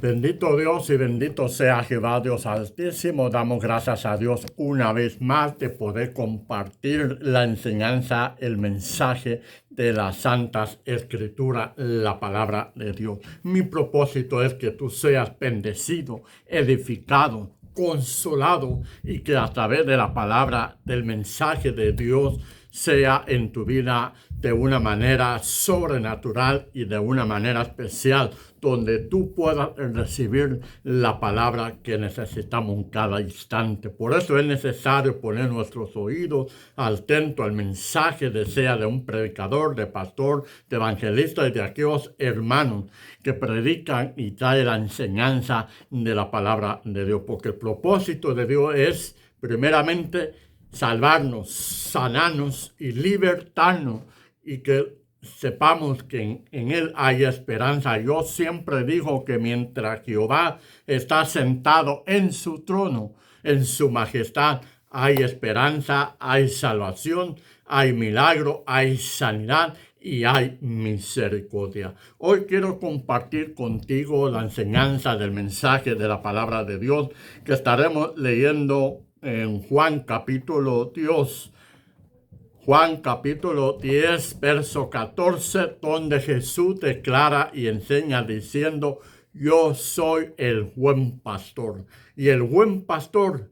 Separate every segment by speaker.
Speaker 1: Bendito Dios y bendito sea Jehová Dios Altísimo. Damos gracias a Dios una vez más de poder compartir la enseñanza, el mensaje de las Santas Escrituras, la palabra de Dios. Mi propósito es que tú seas bendecido, edificado, consolado y que a través de la palabra, del mensaje de Dios, sea en tu vida de una manera sobrenatural y de una manera especial, donde tú puedas recibir la palabra que necesitamos en cada instante. Por eso es necesario poner nuestros oídos atentos al mensaje, sea de un predicador, de pastor, de evangelista y de aquellos hermanos que predican y traen la enseñanza de la palabra de Dios. Porque el propósito de Dios es, primeramente, salvarnos, sanarnos y libertarnos, y que sepamos que en Él hay esperanza. Yo siempre digo que mientras Jehová está sentado en su trono, en su majestad, hay esperanza, hay salvación, hay milagro, hay sanidad y hay misericordia. Hoy quiero compartir contigo la enseñanza del mensaje de la palabra de Dios que estaremos leyendo en Juan capítulo 10. Juan capítulo 10, verso 14, donde Jesús declara y enseña diciendo: yo soy el buen pastor, y el buen pastor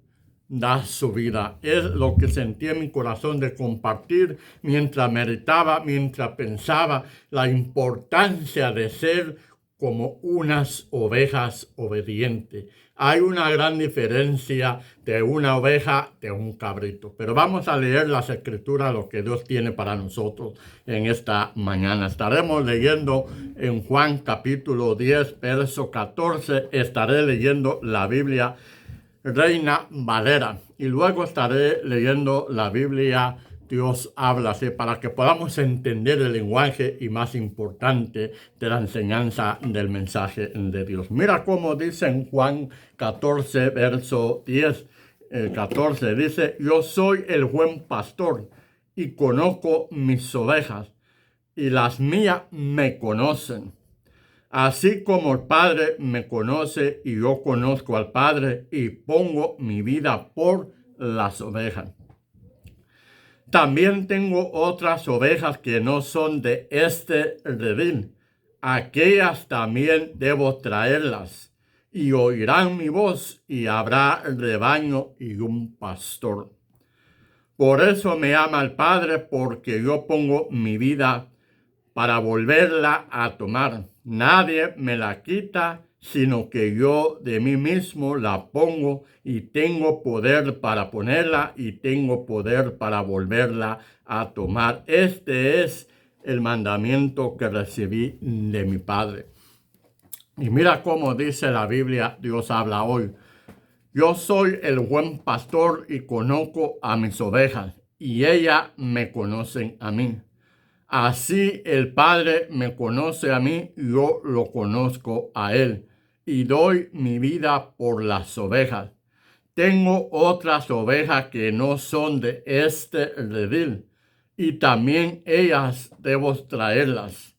Speaker 1: da su vida. Es lo que sentí en mi corazón de compartir mientras meditaba, mientras pensaba la importancia de ser como unas ovejas obedientes. Hay una gran diferencia de una oveja de un cabrito. Pero vamos a leer las escrituras, lo que Dios tiene para nosotros en esta mañana. Estaremos leyendo en Juan capítulo 10, verso 14. Estaré leyendo la Biblia Reina Valera. Y luego estaré leyendo la Biblia Dios habla, así, para que podamos entender el lenguaje y, más importante, de la enseñanza del mensaje de Dios. Mira cómo dice en Juan 14, verso 10, 14, dice: yo soy el buen pastor y conozco mis ovejas, y las mías me conocen. Así como el Padre me conoce y yo conozco al Padre y pongo mi vida por las ovejas. También tengo otras ovejas que no son de este redil. Aquellas también debo traerlas, y oirán mi voz, y habrá rebaño y un pastor. Por eso me ama el Padre, porque yo pongo mi vida para volverla a tomar. Nadie me la quita, sino que yo de mí mismo la pongo, y tengo poder para ponerla y tengo poder para volverla a tomar. Este es el mandamiento que recibí de mi Padre. Y mira cómo dice la Biblia, Dios habla hoy: yo soy el buen pastor y conozco a mis ovejas, y ellas me conocen a mí. Así el Padre me conoce a mí, y yo lo conozco a Él, y doy mi vida por las ovejas. Tengo otras ovejas que no son de este redil, y también ellas debo traerlas.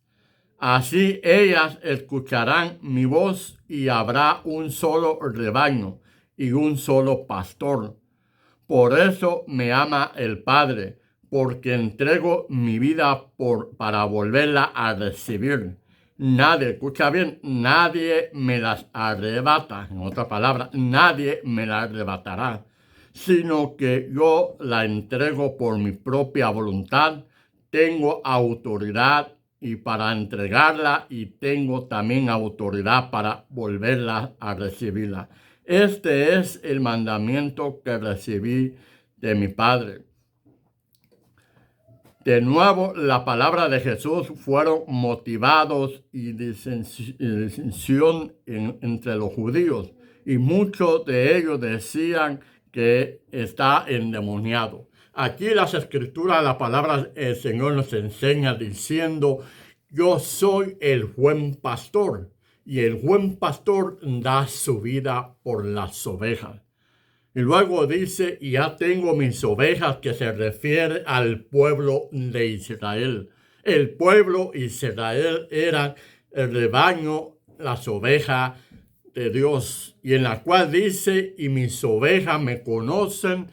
Speaker 1: Así ellas escucharán mi voz, y habrá un solo rebaño y un solo pastor. Por eso me ama el Padre, porque entrego mi vida para volverla a recibir. Nadie, escucha bien, nadie me las arrebata. En otras palabras, nadie me la arrebatará, sino que yo la entrego por mi propia voluntad. Tengo autoridad y para entregarla, y tengo también autoridad para volverla a recibirla. Este es el mandamiento que recibí de mi Padre. De nuevo, la palabra de Jesús fueron motivados y disensión entre los judíos, y muchos de ellos decían que está endemoniado. Aquí las escrituras, la palabra del Señor nos enseña diciendo: yo soy el buen pastor, y el buen pastor da su vida por las ovejas. Y luego dice: y ya tengo mis ovejas, que se refiere al pueblo de Israel. El pueblo Israel era el rebaño, las ovejas de Dios, y en la cual dice, y mis ovejas me conocen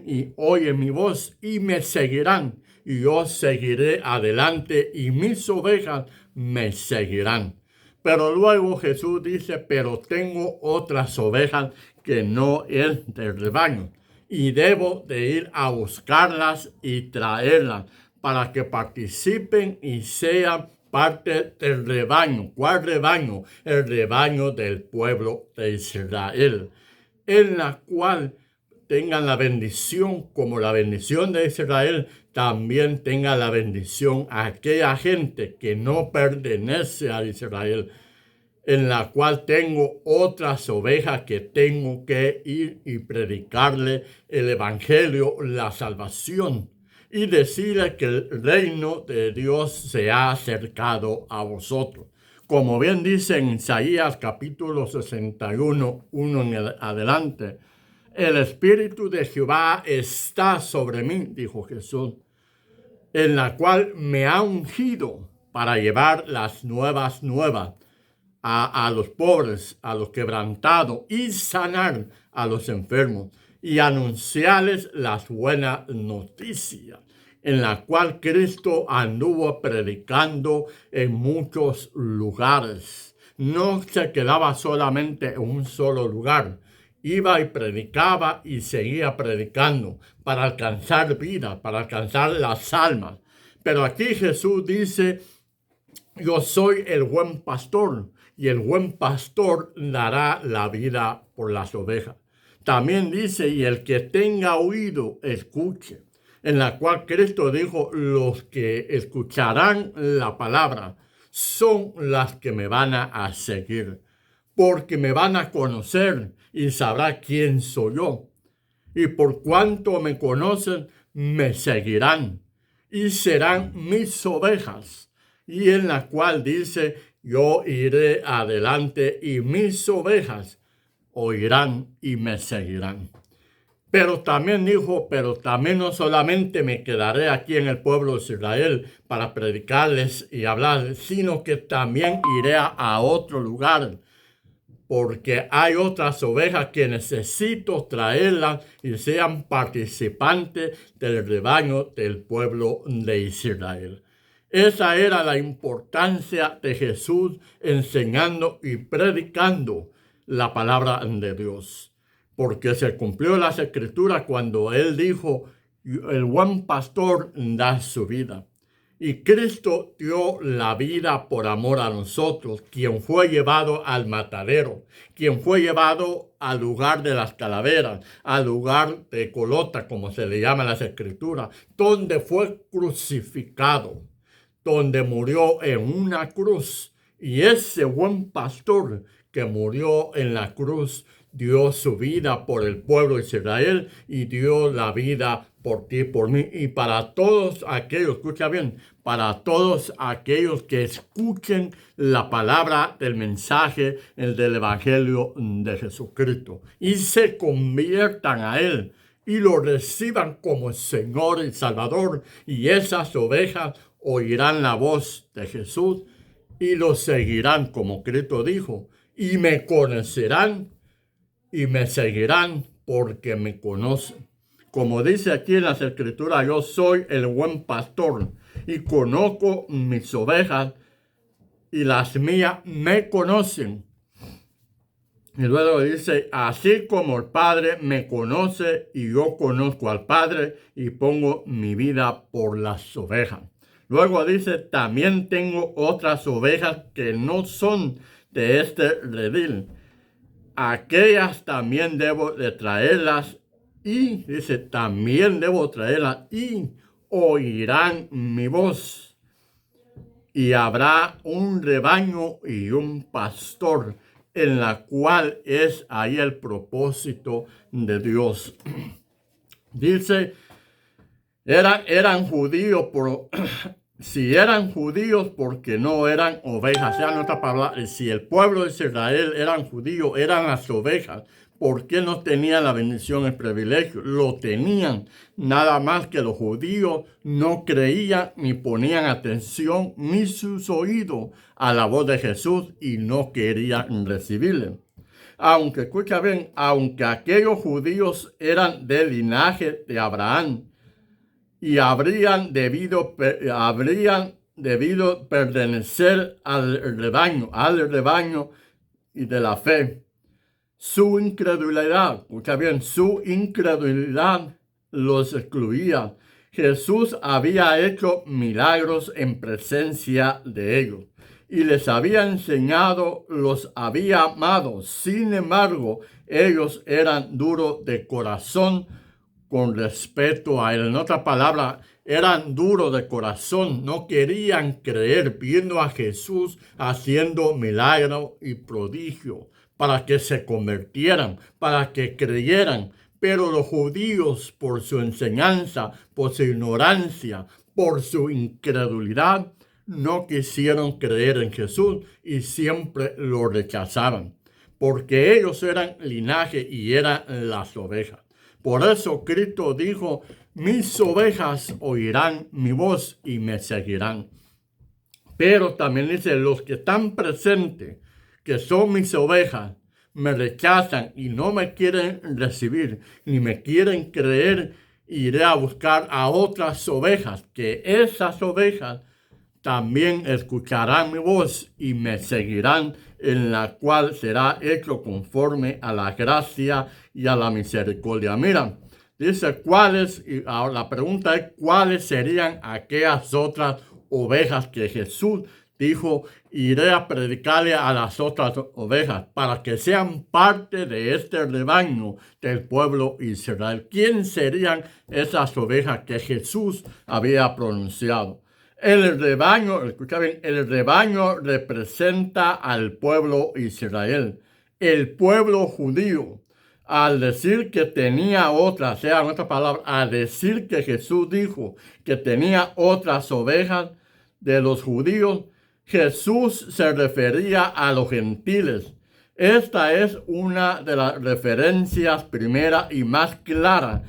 Speaker 1: y oyen mi voz y me seguirán, y yo seguiré adelante y mis ovejas me seguirán. Pero luego Jesús dice, pero tengo otras ovejas que no es del rebaño, y debo de ir a buscarlas y traerlas para que participen y sean parte del rebaño. ¿Cuál rebaño? El rebaño del pueblo de Israel, en la cual tengan la bendición, como la bendición de Israel, también tenga la bendición a aquella gente que no pertenece a Israel, en la cual tengo otras ovejas que tengo que ir y predicarle el evangelio, la salvación, y decirle que el reino de Dios se ha acercado a vosotros. Como bien dice en Isaías capítulo 61, 1 en adelante, el Espíritu de Jehová está sobre mí, dijo Jesús, en la cual me ha ungido para llevar las nuevas a los pobres, a los quebrantados, y sanar a los enfermos, y anunciarles las buenas noticias, en la cual Cristo anduvo predicando en muchos lugares. No se quedaba solamente en un solo lugar. Iba y predicaba y seguía predicando para alcanzar vida, para alcanzar las almas. Pero aquí Jesús dice, yo soy el buen pastor, y el buen pastor dará la vida por las ovejas. También dice, y el que tenga oído, escuche, en la cual Cristo dijo, los que escucharán la palabra son las que me van a seguir, porque me van a conocer y sabrá quién soy yo. Y por cuanto me conocen, me seguirán y serán mis ovejas. Y en la cual dice, yo iré adelante y mis ovejas oirán y me seguirán. Pero también dijo, pero también no solamente me quedaré aquí en el pueblo de Israel para predicarles y hablarles, sino que también iré a otro lugar, porque hay otras ovejas que necesito traerlas y sean participantes del rebaño del pueblo de Israel. Esa era la importancia de Jesús enseñando y predicando la palabra de Dios, porque se cumplió las escrituras cuando él dijo, el buen pastor da su vida. Y Cristo dio la vida por amor a nosotros, quien fue llevado al matadero, quien fue llevado al lugar de las calaveras, al lugar de Golgota, como se le llama en las escrituras, donde fue crucificado, donde murió en una cruz. Y ese buen pastor que murió en la cruz dio su vida por el pueblo de Israel y dio la vida por ti, por mí y para todos aquellos, escucha bien, para todos aquellos que escuchen la palabra del mensaje, el del evangelio de Jesucristo y se conviertan a él y lo reciban como Señor y Salvador, y esas ovejas oirán la voz de Jesús y lo seguirán, como Cristo dijo, y me conocerán y me seguirán porque me conocen. Como dice aquí en las escrituras, yo soy el buen pastor y conozco mis ovejas y las mías me conocen. Y luego dice, así como el Padre me conoce y yo conozco al Padre y pongo mi vida por las ovejas. Luego dice, también tengo otras ovejas que no son de este redil. Aquellas también debo de traerlas y, dice, también debo traerlas y oirán mi voz. Y habrá un rebaño y un pastor, en la cual es ahí el propósito de Dios. Dice, eran judíos, si eran judíos porque no eran ovejas, sea en otra palabra, si el pueblo de Israel eran judíos, eran las ovejas, ¿Por qué no tenían la bendición, el privilegio? Lo tenían, nada más que los judíos no creían ni ponían atención ni sus oídos a la voz de Jesús y no querían recibirle. Aunque, escucha bien, aunque aquellos judíos eran del linaje de Abraham y habrían debido pertenecer al rebaño y de la fe, su incredulidad, escucha bien, su incredulidad los excluía. Jesús había hecho milagros en presencia de ellos y les había enseñado, los había amado. Sin embargo, ellos eran duros de corazón con respecto a él. En otras palabras, eran duros de corazón, no querían creer, viendo a Jesús haciendo milagros y prodigios para que se convirtieran, para que creyeran. Pero los judíos, por su enseñanza, por su ignorancia, por su incredulidad, no quisieron creer en Jesús y siempre lo rechazaban, porque ellos eran linaje y eran las ovejas. Por eso Cristo dijo: mis ovejas oirán mi voz y me seguirán. Pero también dice: los que están presentes, que son mis ovejas, me rechazan y no me quieren recibir, ni me quieren creer, iré a buscar a otras ovejas, que esas ovejas también escucharán mi voz y me seguirán, en la cual será hecho conforme a la gracia y a la misericordia. Mira, dice cuáles, y ahora la pregunta es: ¿cuáles serían aquellas otras ovejas que Jesús dijo: iré a predicarle a las otras ovejas para que sean parte de este rebaño del pueblo Israel? ¿Quién serían esas ovejas que Jesús había pronunciado? El rebaño, escucha bien, el rebaño representa al pueblo Israel, el pueblo judío. Al decir que tenía otras, sea en otras palabras, al decir que Jesús dijo que tenía otras ovejas de los judíos, Jesús se refería a los gentiles. Esta es una de las referencias primeras y más claras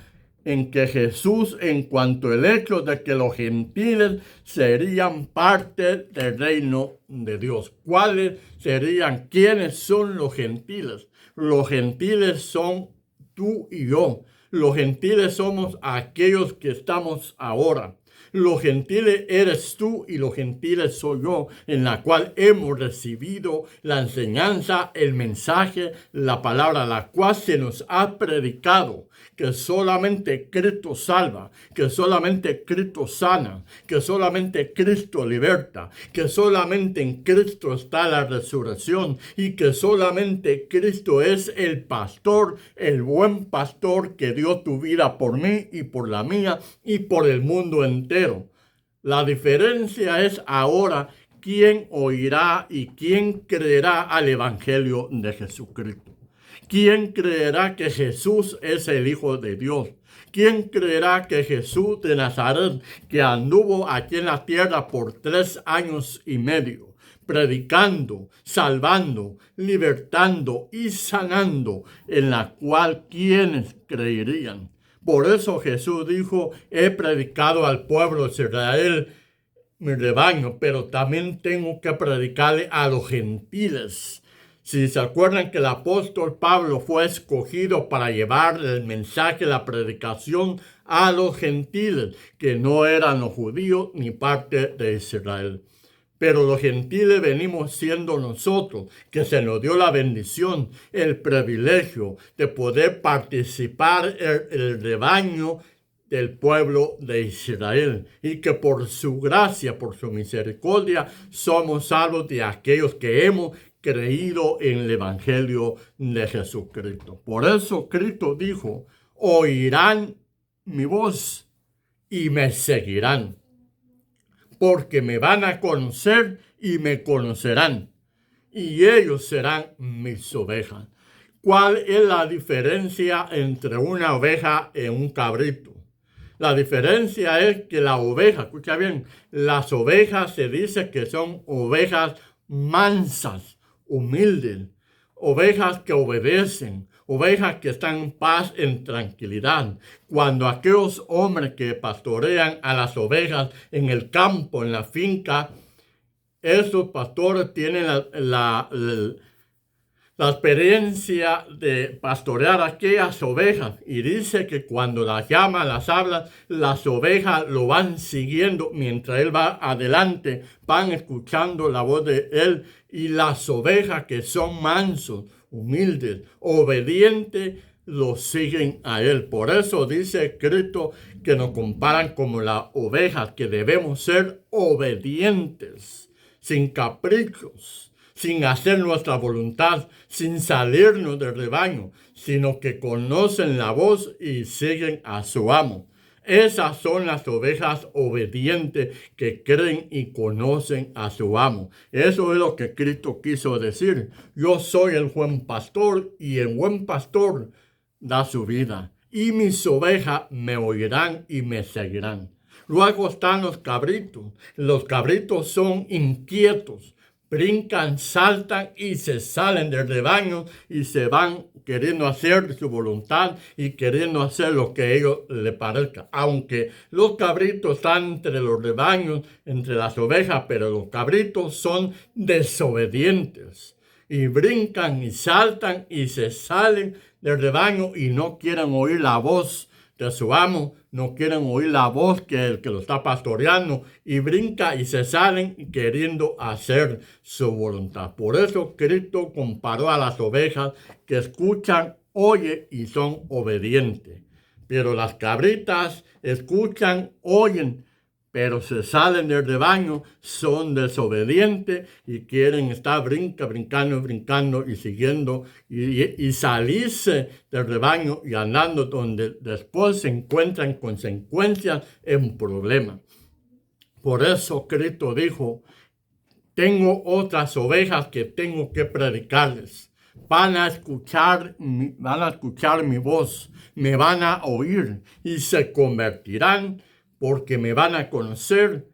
Speaker 1: en que Jesús, en cuanto al hecho de que los gentiles serían parte del reino de Dios. ¿Cuáles serían? ¿Quiénes son los gentiles? Los gentiles son tú y yo. Los gentiles somos aquellos que estamos ahora. Los gentiles eres tú y los gentiles soy yo, en la cual hemos recibido la enseñanza, el mensaje, la palabra, la cual se nos ha predicado, que solamente Cristo salva, que solamente Cristo sana, que solamente Cristo liberta, que solamente en Cristo está la resurrección y que solamente Cristo es el pastor, el buen pastor que dio tu vida por mí y por la mía y por el mundo entero. La diferencia es ahora quién oirá y quién creerá al Evangelio de Jesucristo. ¿Quién creerá que Jesús es el Hijo de Dios? ¿Quién creerá que Jesús de Nazaret, que anduvo aquí en la tierra por 3 años y medio, predicando, salvando, libertando y sanando, en la cual quienes creerían? Por eso Jesús dijo: he predicado al pueblo de Israel mi rebaño, pero también tengo que predicarle a los gentiles. Si se acuerdan que el apóstol Pablo fue escogido para llevar el mensaje, la predicación a los gentiles, que no eran los judíos ni parte de Israel. Pero los gentiles venimos siendo nosotros, que se nos dio la bendición, el privilegio de poder participar en el rebaño del pueblo de Israel, y que por su gracia, por su misericordia, somos salvos de aquellos que hemos creído en el Evangelio de Jesucristo. Por eso Cristo dijo: oirán mi voz y me seguirán, porque me van a conocer y me conocerán, y ellos serán mis ovejas. ¿Cuál es la diferencia entre una oveja y un cabrito? La diferencia es que la oveja, escucha bien, las ovejas se dice que son ovejas mansas, humildes, ovejas que obedecen, ovejas que están en paz, en tranquilidad. Cuando aquellos hombres que pastorean a las ovejas en el campo, en la finca, esos pastores tienen la experiencia de pastorear aquellas ovejas, y dice que cuando las llama, las habla, las ovejas lo van siguiendo mientras él va adelante, van escuchando la voz de él, y las ovejas que son mansos, humildes, obedientes, lo siguen a él. Por eso dice Cristo que nos comparan como las ovejas, que debemos ser obedientes, sin caprichos, sin hacer nuestra voluntad, sin salirnos del rebaño, sino que conocen la voz y siguen a su amo. Esas son las ovejas obedientes que creen y conocen a su amo. Eso es lo que Cristo quiso decir. Yo soy el buen pastor, y el buen pastor da su vida, y mis ovejas me oirán y me seguirán. Luego están los cabritos. Los cabritos son inquietos, brincan, saltan y se salen del rebaño y se van queriendo hacer su voluntad y queriendo hacer lo que a ellos les parezca. Aunque los cabritos están entre los rebaños, entre las ovejas, pero los cabritos son desobedientes y brincan y saltan y se salen del rebaño y no quieren oír la voz de su amo, no quieren oír la voz que el que lo está pastoreando, y brinca y se salen queriendo hacer su voluntad. Por eso Cristo comparó a las ovejas que escuchan, oyen y son obedientes. Pero las cabritas escuchan, oyen, pero se salen del rebaño, son desobedientes y quieren estar brincando y siguiendo y salirse del rebaño y andando donde después se encuentran consecuencias en problemas. Por eso Cristo dijo: tengo otras ovejas que tengo que predicarles. Van a escuchar mi voz, me van a oír y se convertirán, porque me van a conocer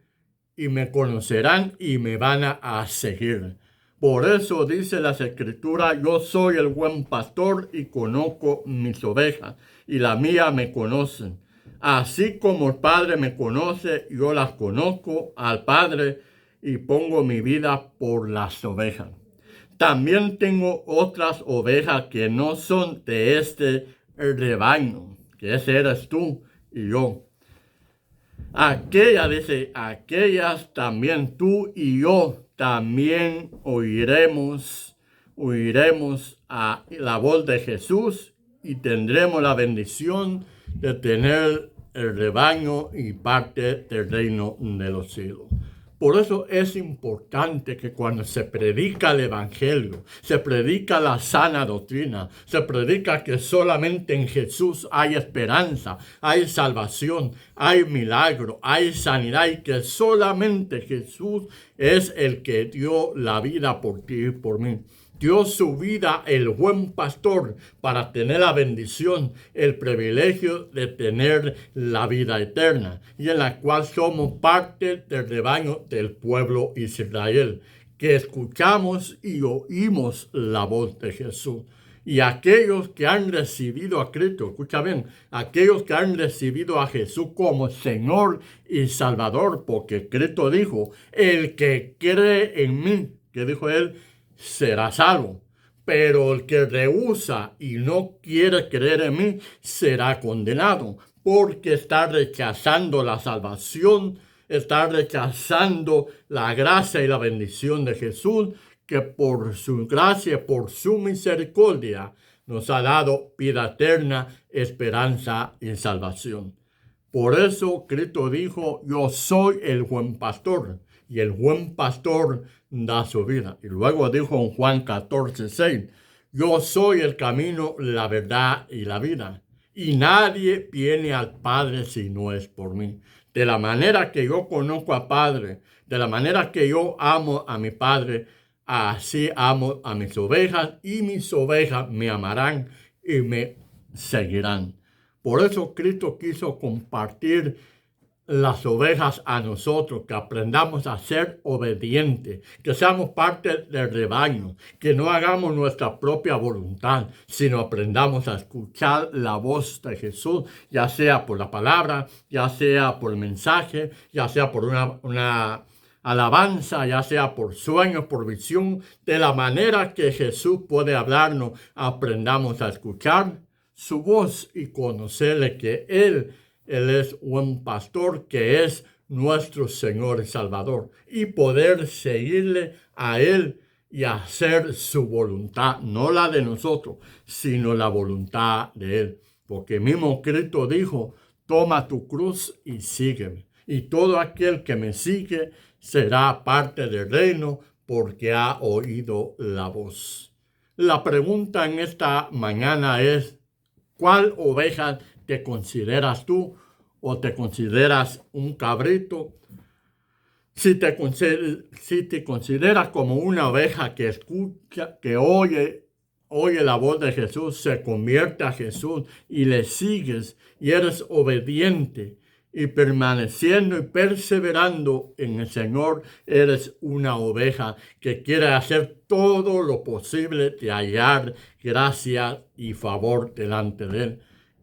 Speaker 1: y me conocerán y me van a seguir. Por eso dice las Escrituras: yo soy el buen pastor y conozco mis ovejas, y las mías me conocen. Así como el Padre me conoce, yo las conozco al Padre y pongo mi vida por las ovejas. También tengo otras ovejas que no son de este rebaño, que ese eres tú y yo. Aquellas también tú y yo también oiremos a la voz de Jesús, y tendremos la bendición de tener el rebaño y parte del reino de los cielos. Por eso es importante que cuando se predica el Evangelio, se predica la sana doctrina, se predica que solamente en Jesús hay esperanza, hay salvación, hay milagro, hay sanidad, y que solamente Jesús es el que dio la vida por ti y por mí. Dio su vida el buen pastor para tener la bendición, el privilegio de tener la vida eterna, y en la cual somos parte del rebaño del pueblo Israel, que escuchamos y oímos la voz de Jesús. Y aquellos que han recibido a Cristo, escucha bien, aquellos que han recibido a Jesús como Señor y Salvador, porque Cristo dijo: el que cree en mí, que dijo él, será salvo. Pero el que rehúsa y no quiere creer en mí será condenado, porque está rechazando la salvación, está rechazando la gracia y la bendición de Jesús, que por su gracia, por su misericordia, nos ha dado vida eterna, esperanza y salvación. Por eso Cristo dijo: yo soy el buen pastor, y el buen pastor da su vida. Y luego dijo en Juan 14:6: yo soy el camino, la verdad y la vida, y nadie viene al Padre si no es por mí. De la manera que yo conozco al Padre, de la manera que yo amo a mi Padre, así amo a mis ovejas, y mis ovejas me amarán y me seguirán. Por eso Cristo quiso compartir las ovejas a nosotros, que aprendamos a ser obedientes, que seamos parte del rebaño, que no hagamos nuestra propia voluntad, sino aprendamos a escuchar la voz de Jesús, ya sea por la palabra, ya sea por el mensaje, ya sea por una alabanza, ya sea por sueños, por visión, de la manera que Jesús puede hablarnos, aprendamos a escuchar su voz y conocerle que Él es un pastor, que es nuestro Señor y Salvador, y poder seguirle a Él y hacer su voluntad, no la de nosotros, sino la voluntad de Él. Porque mismo Cristo dijo, toma tu cruz y sígueme. Y todo aquel que me sigue será parte del reino, porque ha oído la voz. La pregunta en esta mañana es, ¿cuál oveja te consideras tú, o te consideras un cabrito? Si te consideras como una oveja que escucha, que oye la voz de Jesús, se convierte a Jesús y le sigues y eres obediente y permaneciendo y perseverando en el Señor, eres una oveja que quiere hacer todo lo posible de hallar gracia y favor delante de Él,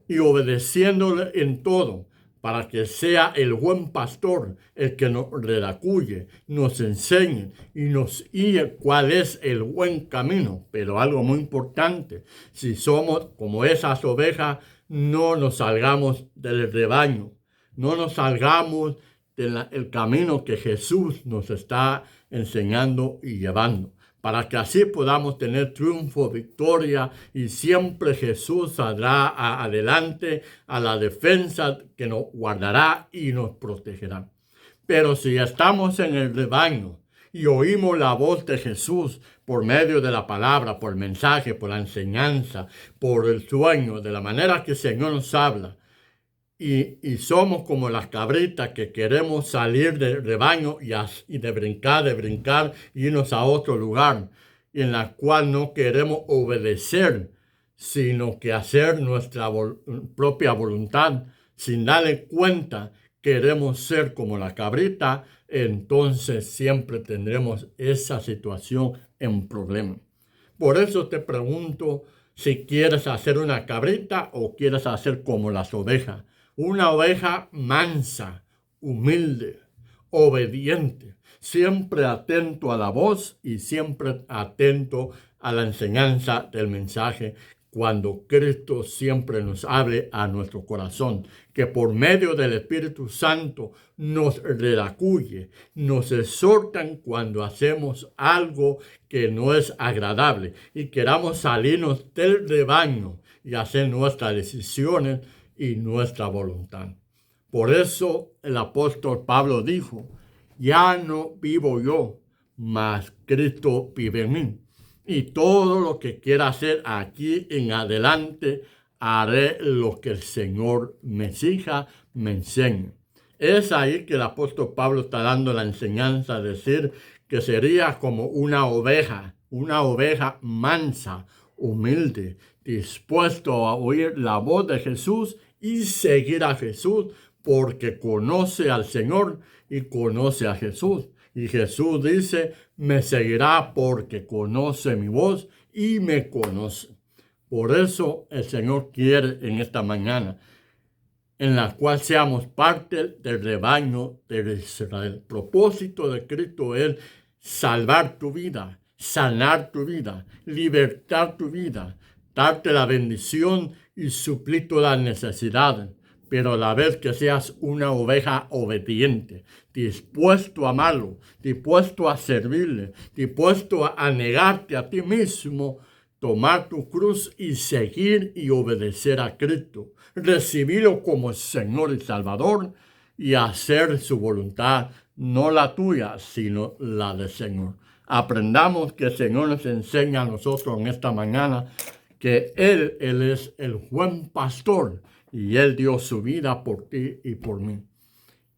Speaker 1: y obedeciéndole en todo, para que sea el buen pastor el que nos redacuye, nos enseñe y nos guíe cuál es el buen camino. Pero algo muy importante, si somos como esas ovejas, no nos salgamos del rebaño, no nos salgamos del camino que Jesús nos está enseñando y llevando, para que así podamos tener triunfo, victoria, y siempre Jesús saldrá adelante a la defensa, que nos guardará y nos protegerá. Pero si estamos en el rebaño y oímos la voz de Jesús por medio de la palabra, por el mensaje, por la enseñanza, por el sueño, de la manera que el Señor nos habla, y somos como las cabritas que queremos salir del rebaño y de brincar, irnos a otro lugar, y en la cual no queremos obedecer, sino que hacer nuestra propia voluntad, sin darle cuenta, queremos ser como la cabrita, entonces siempre tendremos esa situación en problema. Por eso te pregunto si quieres hacer una cabrita o quieres hacer como las ovejas. Una oveja mansa, humilde, obediente, siempre atento a la voz y siempre atento a la enseñanza del mensaje, cuando Cristo siempre nos hable a nuestro corazón, que por medio del Espíritu Santo nos redacuye, nos exhortan cuando hacemos algo que no es agradable y queramos salirnos del rebaño y hacer nuestras decisiones y nuestra voluntad. Por eso el apóstol Pablo dijo, ya no vivo yo, mas Cristo vive en mí. Y todo lo que quiera hacer aquí en adelante, haré lo que el Señor me exija, me enseñe. Es ahí que el apóstol Pablo está dando la enseñanza, decir que sería como una oveja mansa, humilde, dispuesto a oír la voz de Jesús y seguir a Jesús, porque conoce al Señor y conoce a Jesús. Y Jesús dice, me seguirá porque conoce mi voz y me conoce. Por eso el Señor quiere en esta mañana, en la cual seamos parte del rebaño de Israel. El propósito de Cristo es salvar tu vida, sanar tu vida, libertar tu vida, darte la bendición y suplir todas las necesidades, pero a la vez que seas una oveja obediente, dispuesto a amarlo, dispuesto a servirle, dispuesto a negarte a ti mismo, tomar tu cruz y seguir y obedecer a Cristo, recibirlo como Señor y Salvador y hacer su voluntad, no la tuya, sino la del Señor. Aprendamos que el Señor nos enseña a nosotros en esta mañana que Él es el buen pastor y Él dio su vida por ti y por mí.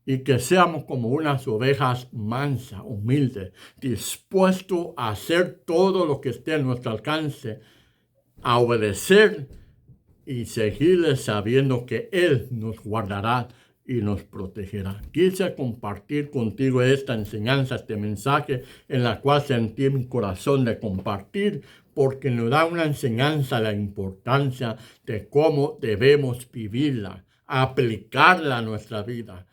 Speaker 1: Y que seamos como unas ovejas mansas, humildes, dispuestos a hacer todo lo que esté a nuestro alcance, a obedecer y seguirle sabiendo que Él nos guardará y nos protegerá. Quise compartir contigo esta enseñanza, este mensaje, en la cual sentí mi corazón de compartir, porque nos da una enseñanza de la importancia de cómo debemos vivirla, aplicarla a nuestra vida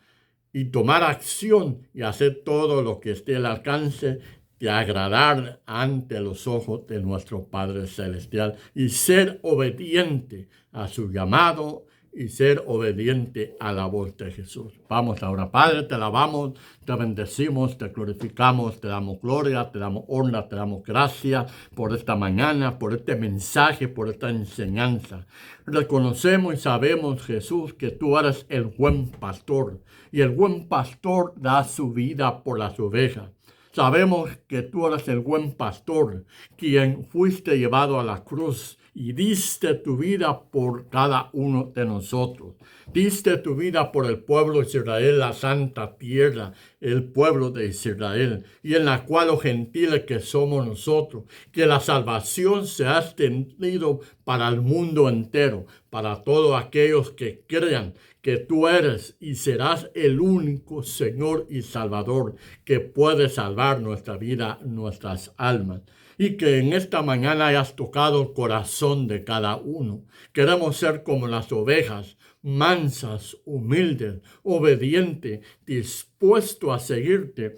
Speaker 1: y tomar acción y hacer todo lo que esté al alcance de agradar ante los ojos de nuestro Padre Celestial y ser obediente a su llamado y ser obediente a la voz de Jesús. Vamos ahora, Padre, te alabamos, te bendecimos, te glorificamos, te damos gloria, te damos honra, te damos gracias por esta mañana, por este mensaje, por esta enseñanza. Reconocemos y sabemos, Jesús, que tú eres el buen pastor y el buen pastor da su vida por las ovejas. Sabemos que tú eres el buen pastor, quien fuiste llevado a la cruz y diste tu vida por cada uno de nosotros. Diste tu vida por el pueblo de Israel, la santa tierra, el pueblo de Israel, y en la cual los gentiles que somos nosotros, que la salvación se ha extendido para el mundo entero, para todos aquellos que crean que tú eres y serás el único Señor y Salvador que puede salvar nuestra vida, nuestras almas. Y que en esta mañana hayas tocado el corazón de cada uno. Queremos ser como las ovejas, mansas, humildes, obedientes, dispuestos a seguirte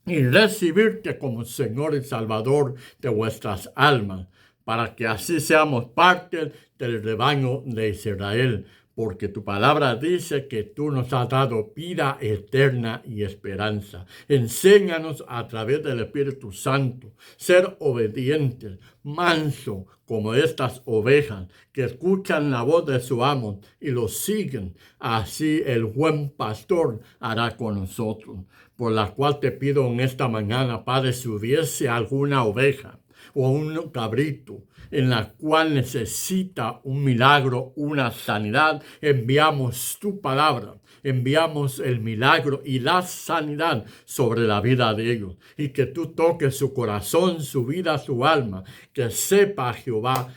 Speaker 1: y recibirte como Señor y Salvador de vuestras almas, para que así seamos parte del rebaño de Israel. Porque tu palabra dice que tú nos has dado vida eterna y esperanza. Enséñanos a través del Espíritu Santo ser obedientes, manso como estas ovejas que escuchan la voz de su amo y lo siguen. Así el buen pastor hará con nosotros. Por la cual te pido en esta mañana, Padre, si hubiese alguna oveja o un cabrito en la cual necesita un milagro, una sanidad, enviamos tu palabra, enviamos el milagro y la sanidad sobre la vida de ellos, y que tú toques su corazón, su vida, su alma, que sepa, Jehová,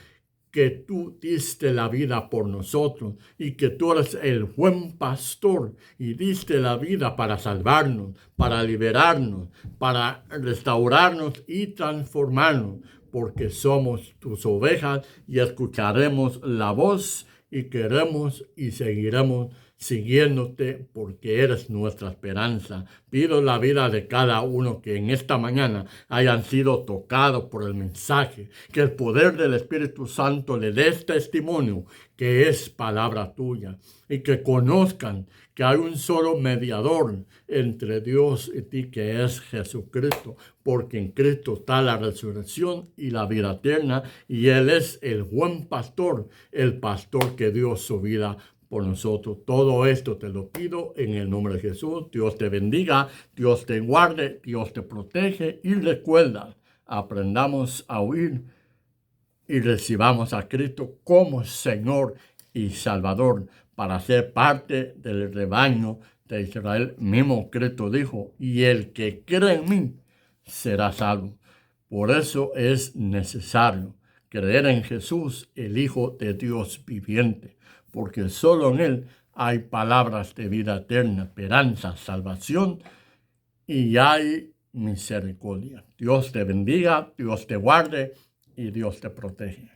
Speaker 1: que tú diste la vida por nosotros y que tú eres el buen pastor y diste la vida para salvarnos, para liberarnos, para restaurarnos y transformarnos, porque somos tus ovejas y escucharemos la voz y queremos y seguiremos siguiéndote porque eres nuestra esperanza. Pido la vida de cada uno que en esta mañana hayan sido tocados por el mensaje, que el poder del Espíritu Santo le dé testimonio que es palabra tuya y que conozcan que hay un solo mediador entre Dios y ti, que es Jesucristo, porque en Cristo está la resurrección y la vida eterna, y Él es el buen pastor, el pastor que dio su vida por nosotros. Todo esto te lo pido en el nombre de Jesús. Dios te bendiga, Dios te guarde, Dios te protege, y recuerda, aprendamos a oír y recibamos a Cristo como Señor y Salvador para ser parte del rebaño de Israel. Mismo Cristo dijo, y el que cree en mí será salvo. Por eso es necesario creer en Jesús, el Hijo de Dios viviente, porque solo en Él hay palabras de vida eterna, esperanza, salvación, y hay misericordia. Dios te bendiga, Dios te guarde y Dios te protege.